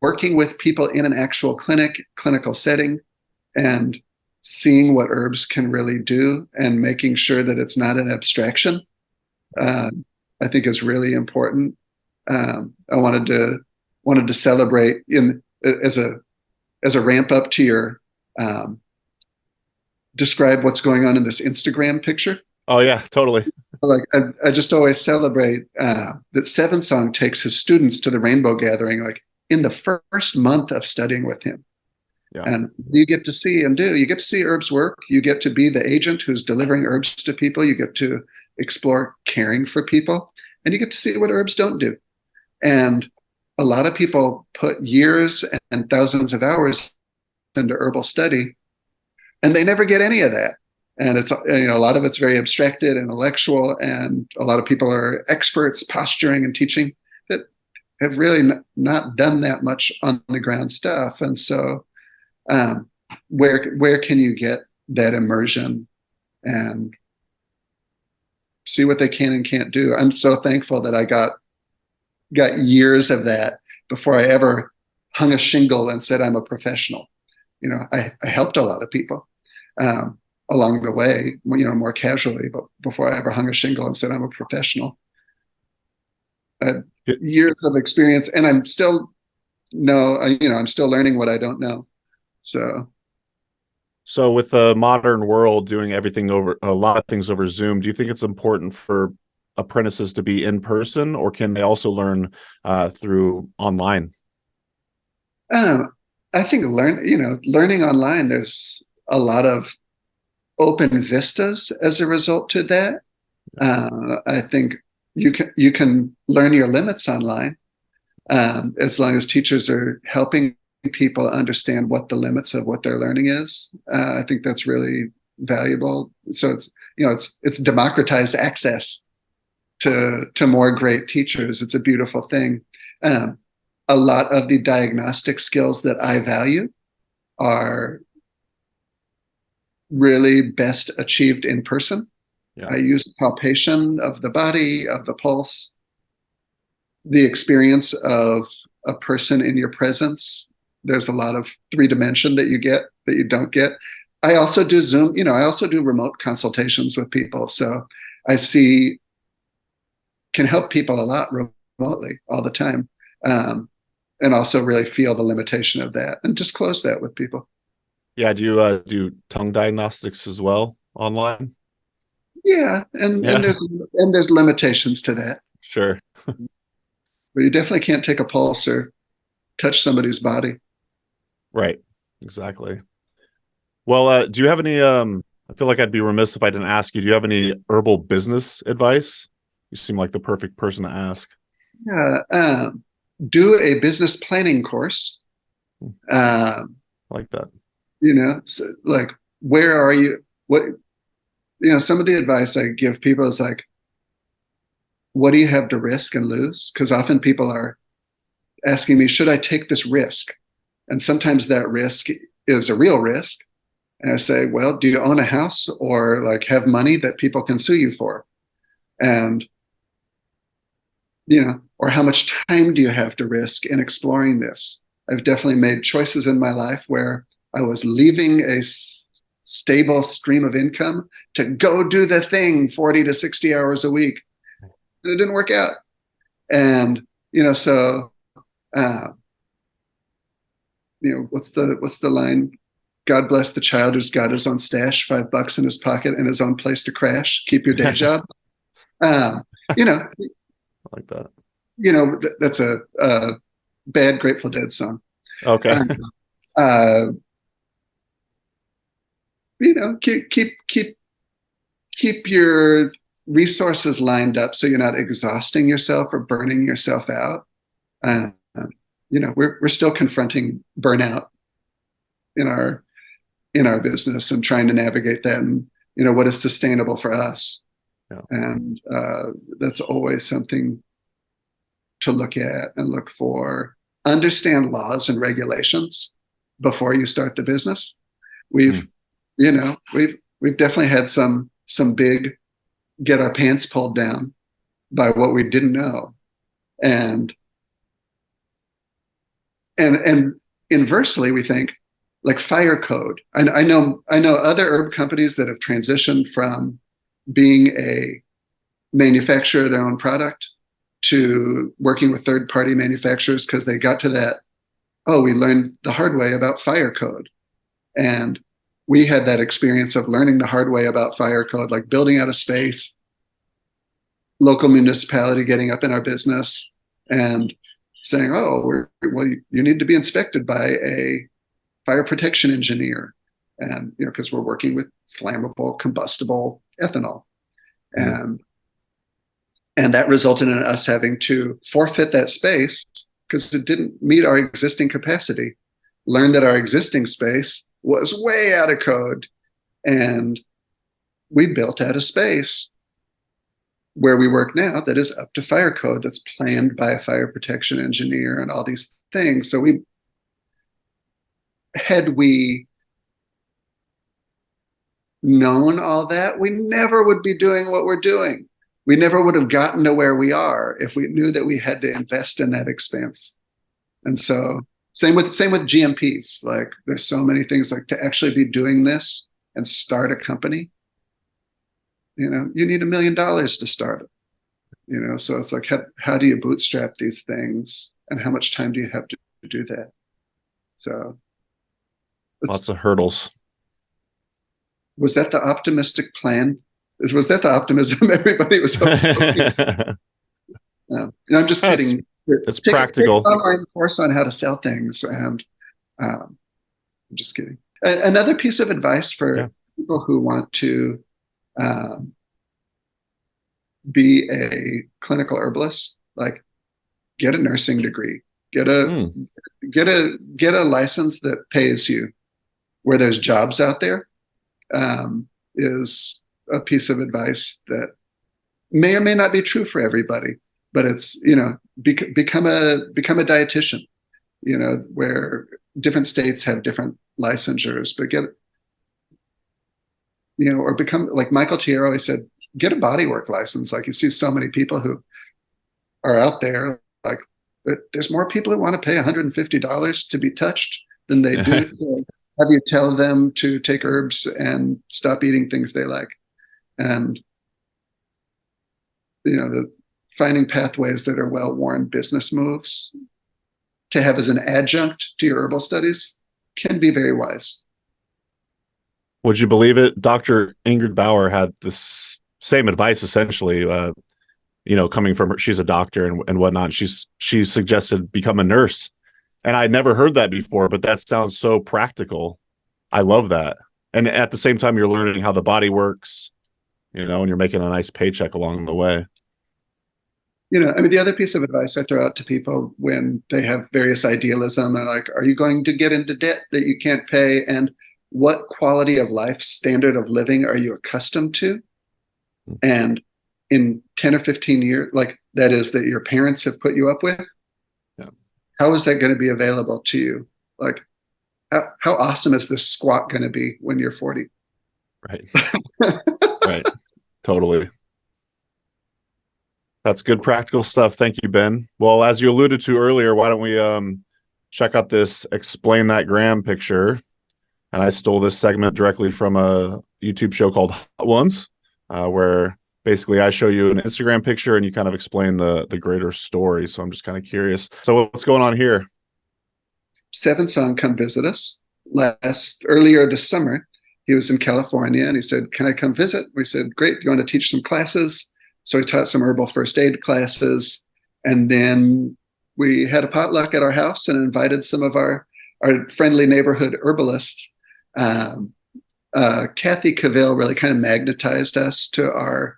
working with people in an actual clinical setting and seeing what herbs can really do and making sure that it's not an abstraction, I think is really important. I wanted to celebrate as a ramp up to your describe what's going on in this Instagram picture. Oh yeah, totally. Like I just always celebrate that Seven Song takes his students to the Rainbow Gathering like in the first month of studying with him. Yeah. And you get to see herbs work. You get to be the agent who's delivering herbs to people. You get to explore caring for people, and you get to see what herbs don't do. And a lot of people put years and thousands of hours into herbal study, and they never get any of that. And it's, a lot of it's very abstracted, intellectual, and a lot of people are experts posturing and teaching that have really not done that much on the ground stuff. And so where can you get that immersion and see what they can and can't do? I'm so thankful that I got years of that before I ever hung a shingle and said I'm a professional. I helped a lot of people along the way, more casually, but before I ever hung a shingle and said I'm a professional. Years of experience, and I'm still I'm still learning what I don't know. So with the modern world doing a lot of things over Zoom, do you think it's important for apprentices to be in person, or can they also learn through online? I think learning online, there's a lot of open vistas as a result to that. I think you can learn your limits online as long as teachers are helping people understand what the limits of what they're learning is. I think that's really valuable. So it's democratized access to more great teachers. It's a beautiful thing. A lot of the diagnostic skills that I value are really best achieved in person. Yeah. I use palpation of the body, of the pulse, the experience of a person in your presence. There's a lot of 3D that you get that you don't get. I also do Zoom, I also do remote consultations with people. So I can help people a lot remotely all the time. And also really feel the limitation of that and disclose that with people. Yeah. Do you do tongue diagnostics as well online? Yeah. And there's limitations to that. Sure. But you definitely can't take a pulse or touch somebody's body. Right. Exactly. Well, do you have any, I feel like I'd be remiss if I didn't ask you, do you have any herbal business advice? You seem like the perfect person to ask. Yeah. Do a business planning course. Um, I like that. so, like, where are you? What, some of the advice I give people is like, what do you have to risk and lose? Because often people are asking me, should I take this risk? And sometimes that risk is a real risk. And I say, well, do you own a house or like have money that people can sue you for? And, or how much time do you have to risk in exploring this? I've definitely made choices in my life where I was leaving a stable stream of income to go do the thing 40 to 60 hours a week. And it didn't work out. And, so, what's the line? God bless the child who's got his own stash, $5 in his pocket and his own place to crash. Keep your day job. I like that. That's a bad Grateful Dead song. Okay. Keep your resources lined up so you're not exhausting yourself or burning yourself out. We're still confronting burnout in our business and trying to navigate that, and what is sustainable for us. Yeah. And that's always something to look at and look for. Understand laws and regulations before you start the business. We've definitely had some big get our pants pulled down by what we didn't know, and inversely, we think like fire code. I know other herb companies that have transitioned from being a manufacturer of their own product to working with third-party manufacturers because they got to that, we learned the hard way about fire code. And we had that experience of learning the hard way about fire code, like building out a space, local municipality getting up in our business and saying, you need to be inspected by a fire protection engineer. And, because we're working with flammable, combustible ethanol. And that resulted in us having to forfeit that space because it didn't meet our existing capacity. Learned that our existing space was way out of code. And we built out a space where we work now that is up to fire code, that's planned by a fire protection engineer and all these things. So had we known all that, we never would be doing what we're doing. We never would have gotten to where we are if we knew that we had to invest in that expense. And so same with GMPs. Like there's so many things, like to actually be doing this and start a company, you need $1 million to start it. So it's like, how do you bootstrap these things and how much time do you have to do that? So lots of hurdles. Was that the optimistic plan? Was that the optimism everybody was hoping? I'm just kidding. It's practical. Take an online course on how to sell things, and I'm just kidding. Another piece of advice for people who want to be a clinical herbalist, like get a nursing degree, get a license that pays you, where there's jobs out there, is a piece of advice that may or may not be true for everybody, but it's, become a dietitian, where different states have different licensures, but or become, like Michael Tier always said, get a bodywork license. Like you see so many people who are out there, like there's more people who want to pay $150 to be touched than they do to have you tell them to take herbs and stop eating things they like. And, finding pathways that are well-worn business moves to have as an adjunct to your herbal studies can be very wise. Would you believe it? Dr. Ingrid Bauer had this same advice, essentially, coming from her. She's a doctor and whatnot. She suggested become a nurse. And I'd never heard that before, but that sounds so practical. I love that. And at the same time, you're learning how the body works, and you're making a nice paycheck along the way. I mean, the other piece of advice I throw out to people when they have various idealism, and like, are you going to get into debt that you can't pay? And what quality of life, standard of living are you accustomed to? And in 10 or 15 years, like that is that your parents have put you up with, how is that going to be available to you? Like, how awesome is this squat going to be when you're 40? Right. Right. Totally. That's good practical stuff. Thank you, Ben. Well, as you alluded to earlier, why don't we check out this Explain That Gram picture? And I stole this segment directly from a YouTube show called Hot Ones, where basically I show you an Instagram picture and you kind of explain the greater story. So I'm just kind of curious. So what's going on here? Seventh son come visit us earlier this summer. He was in California and he said, "Can I come visit?" We said, "Great. Do you want to teach some classes?" So he taught some herbal first aid classes. And then we had a potluck at our house and invited some of our friendly neighborhood herbalists. Kathy Cavill really kind of magnetized us to our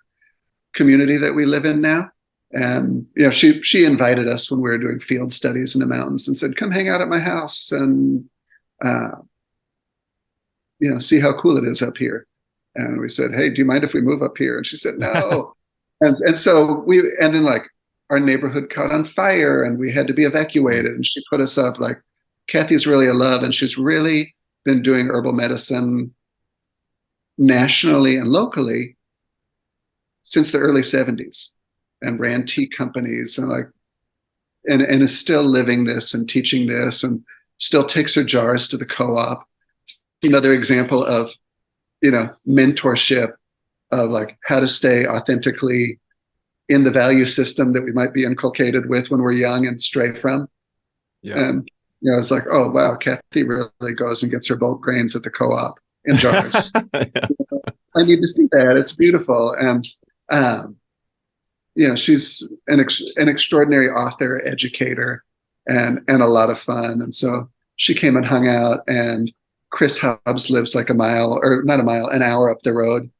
community that we live in now. And she invited us when we were doing field studies in the mountains and said, "Come hang out at my house and see how cool it is up here." And we said, "Hey, do you mind if we move up here?" And she said, "No." and so then like our neighborhood caught on fire and we had to be evacuated. And she put us up. Like, Kathy's really a love, and she's really been doing herbal medicine nationally and locally since the early 70s, and ran tea companies and is still living this and teaching this, and still takes her jars to the co-op. Another example of mentorship, of like how to stay authentically in the value system that we might be inculcated with when we're young and stray from. And it's like, oh wow, Kathy really goes and gets her bulk grains at the co-op in jars. I need to see that. It's beautiful. And she's an extraordinary author, educator, and a lot of fun. And so she came and hung out. And Chris Hobbs lives like an hour up the road,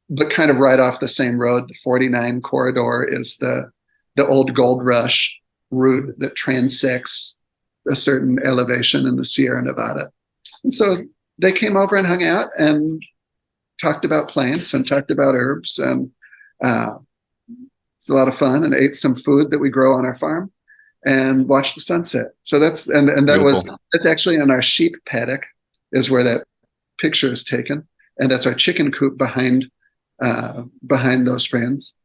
but kind of right off the same road. The 49 corridor is the old gold rush route that transects a certain elevation in the Sierra Nevada. And so they came over and hung out and talked about plants and talked about herbs, and it's a lot of fun, and ate some food that we grow on our farm and watched the sunset. So that's actually in our sheep paddock is where that picture is taken. And that's our chicken coop behind those friends.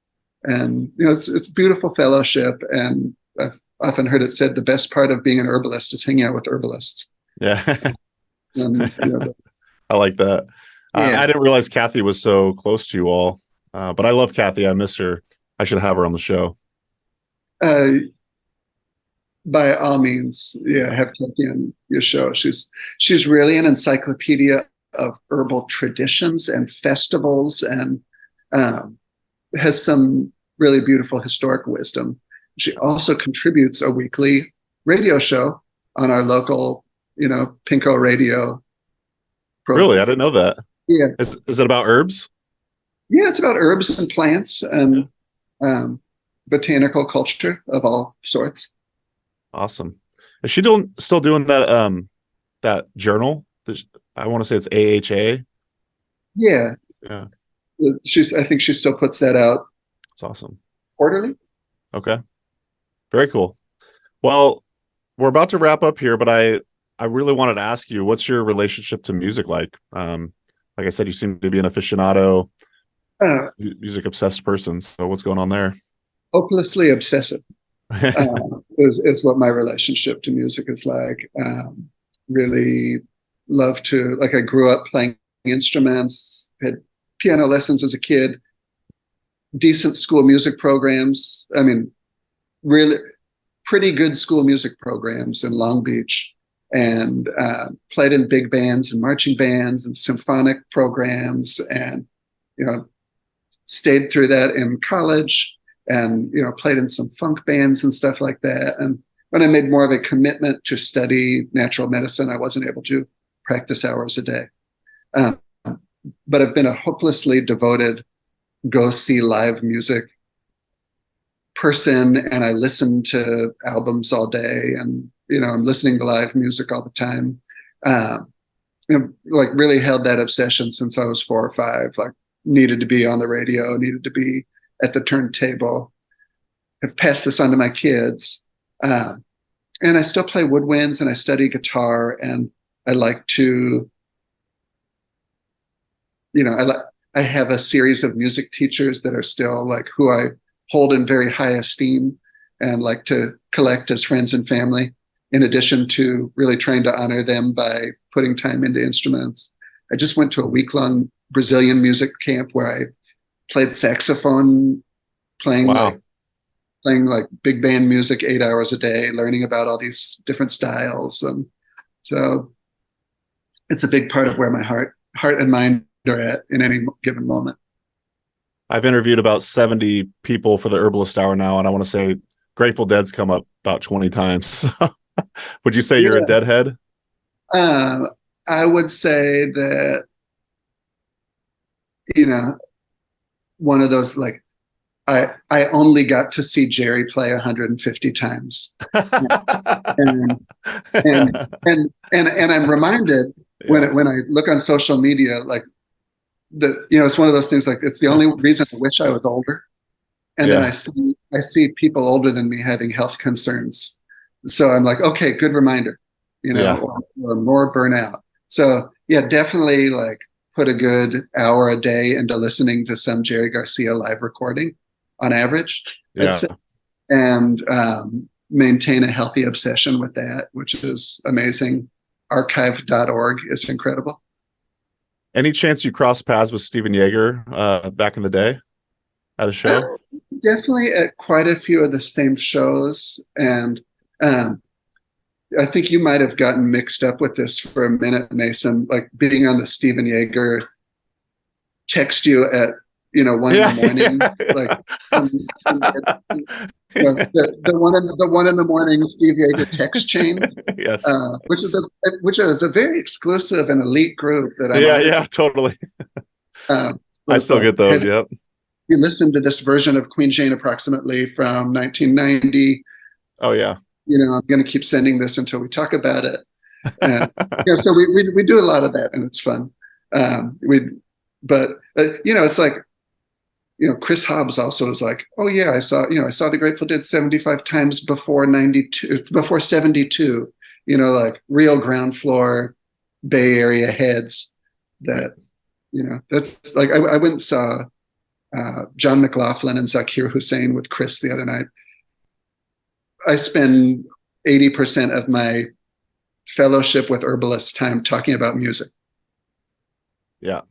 And it's beautiful fellowship. And I've often heard it said the best part of being an herbalist is hanging out with herbalists. Yeah. I like that. I didn't realize Kathy was so close to you all, but I love Kathy. I miss her. I should have her on the show. By all means, have Kathy on your show. She's really an encyclopedia of herbal traditions and festivals, and has some really beautiful historic wisdom. She also contributes a weekly radio show on our local, Pinko radio program. Really? I didn't know that. Yeah. Is it about herbs? Yeah, it's about herbs and plants and botanical culture of all sorts. Awesome. Is she still doing that that journal? I want to say it's AHA. Yeah. Yeah. I think she still puts that out. That's awesome. Quarterly. Okay. Very cool. Well, we're about to wrap up here, but I really wanted to ask you, what's your relationship to music like? Like I said, you seem to be an aficionado, music obsessed person. So what's going on there? Hopelessly obsessive is what my relationship to music is like. Really love to, I grew up playing instruments, had piano lessons as a kid, decent school music programs. I mean, really pretty good school music programs in Long Beach, and played in big bands and marching bands and symphonic programs, and stayed through that in college, and played in some funk bands and stuff like that. And when I made more of a commitment to study natural medicine, I wasn't able to practice hours a day. But I've been a hopelessly devoted go see live music person, and I listen to albums all day, and I'm listening to live music all the time. Like really held that obsession since I was 4 or 5. Like needed to be on the radio, needed to be at the turntable. Have passed this on to my kids, and I still play woodwinds and I study guitar, and I like to, I have a series of music teachers that are still like who I hold in very high esteem and like to collect as friends and family, in addition to really trying to honor them by putting time into instruments. I just went to a week-long Brazilian music camp where I played saxophone, playing like big band music 8 hours a day, learning about all these different styles. And so it's a big part of where my heart and mind are at in any given moment. I've interviewed about 70 people for the Herbalist Hour now, and I want to say Grateful Dead's come up about 20 times. Would you say you're a Deadhead? I would say that, one of those, like, I only got to see Jerry play 150 times. and I'm reminded when I look on social media, like, that it's one of those things, like it's the only reason I wish I was older. And then I see people older than me having health concerns. So I'm like, okay, good reminder, or more burnout. So yeah, definitely like put a good hour a day into listening to some Jerry Garcia live recording on average. Yeah. And maintain a healthy obsession with that, which is amazing. Archive.org is incredible. Any chance you crossed paths with Steven Yeager back in the day at a show? Definitely at quite a few of the same shows. And I think you might have gotten mixed up with this for a minute, Mason, like being on the Steven Yeager text you at 1 in the morning, like the one in the morning Steve Yeager text chain. Yes. Which is a very exclusive and elite group that I'm totally. I still get those. Yep. You listen to this version of Queen Jane approximately from 1990. Oh yeah. I'm going to keep sending this until we talk about it. And, so we do a lot of that, and it's fun. It's like, Chris Hobbs also is like, oh yeah, I saw the Grateful Dead 75 times before 72, like real ground floor Bay Area heads that, that's like, I went and saw John McLaughlin and Zakir Hussain with Chris the other night. I spend 80% of my fellowship with Herbalists time talking about music. Yeah.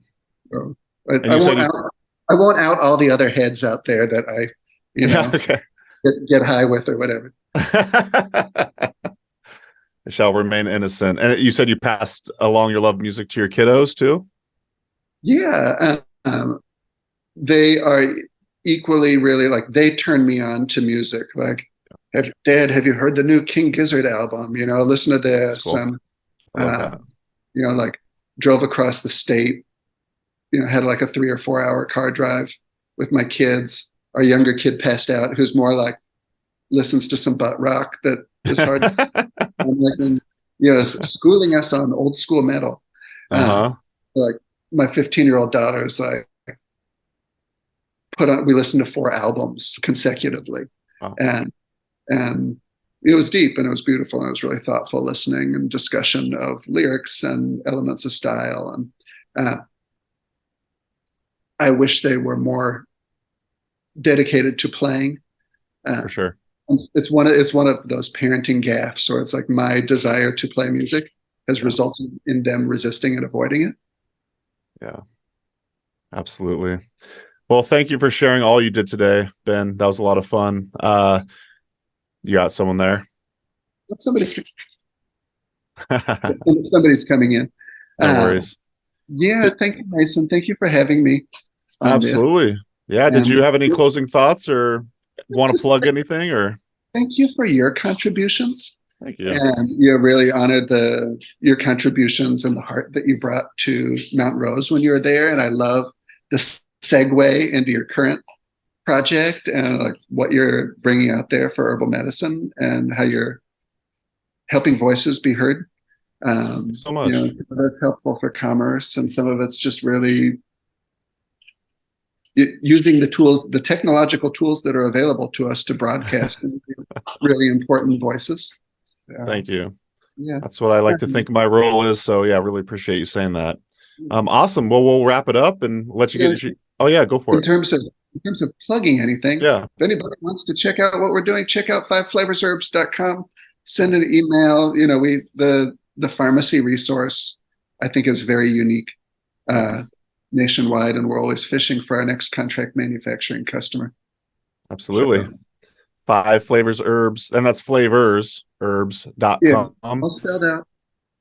So I won't out all the other heads out there that I, get high with or whatever. I shall remain innocent. And you said you passed along your love of music to your kiddos too? Yeah. They are equally really like, they turn me on to music. Like, Dad, have you heard the new King Gizzard album? Listen to this. Cool. And, like drove across the state, had like a 3 or 4 hour car drive with my kids. Our younger kid passed out, who's more like listens to some butt rock that is hard. Schooling us on old school metal. Like my 15-year-old daughter is like, we listened to 4 albums consecutively. Wow. And it was deep and it was beautiful. And it was really thoughtful listening and discussion of lyrics and elements of style. And I wish they were more dedicated to playing. For sure. It's one of those parenting gaffes, or it's like my desire to play music has resulted in them resisting and avoiding it. Yeah, absolutely. Well, thank you for sharing all you did today, Ben. That was a lot of fun. You got someone there? Somebody's coming in. No worries. Yeah, thank you, Mason. Thank you for having me. Absolutely. Yeah. Did you have any closing thoughts or want to plug anything? Or thank you for your contributions. Thank you. And you really honored your contributions and the heart that you brought to Mount Rose when you were there. And I love the segue into your current project and like what you're bringing out there for herbal medicine and how you're helping voices be heard. So much. Some of it's helpful for commerce, and some of it's just really using the tools, the technological tools that are available to us to broadcast really important voices. Thank you. Yeah, that's what I like to think my role is. So yeah, I really appreciate you saying that. Awesome. Well, we'll wrap it up and let you get. Oh yeah, go for it. In terms of plugging anything, yeah. If anybody wants to check out what we're doing, check out 5flavorsherbs.com. Send an email. The pharmacy resource, I think, is very unique nationwide, and we're always fishing for our next contract manufacturing customer. Absolutely. 5 Flavors Herbs, and that's flavorsherbs.com. Yeah, all spelled out.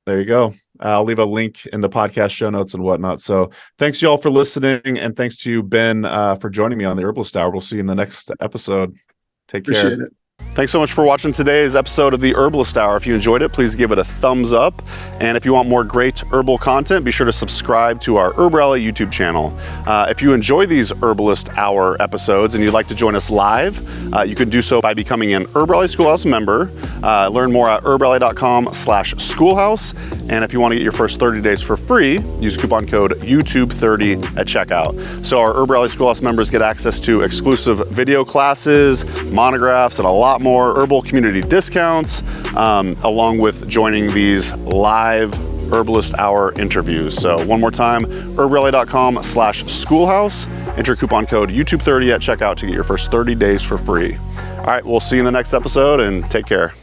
There you go. I'll leave a link in the podcast show notes and whatnot. So thanks you all for listening, and thanks to you, Ben, for joining me on the Herbalist Hour. We'll see you in the next episode. Take care. Appreciate it. Thanks so much for watching today's episode of the Herbalist Hour. If you enjoyed it, please give it a thumbs up. And if you want more great herbal content, be sure to subscribe to our HerbRally YouTube channel. If you enjoy these Herbalist Hour episodes and you'd like to join us live, you can do so by becoming an HerbRally Schoolhouse member. Learn more at herballi.com/schoolhouse. And if you want to get your first 30 days for free, use coupon code YouTube30 at checkout. So our HerbRally Schoolhouse members get access to exclusive video classes, monographs, and a lot more herbal community discounts, along with joining these live Herbalist Hour interviews. So one more time, herballi.com/schoolhouse. Enter coupon code YouTube30 at checkout to get your first 30 days for free. All right, we'll see you in the next episode, and take care.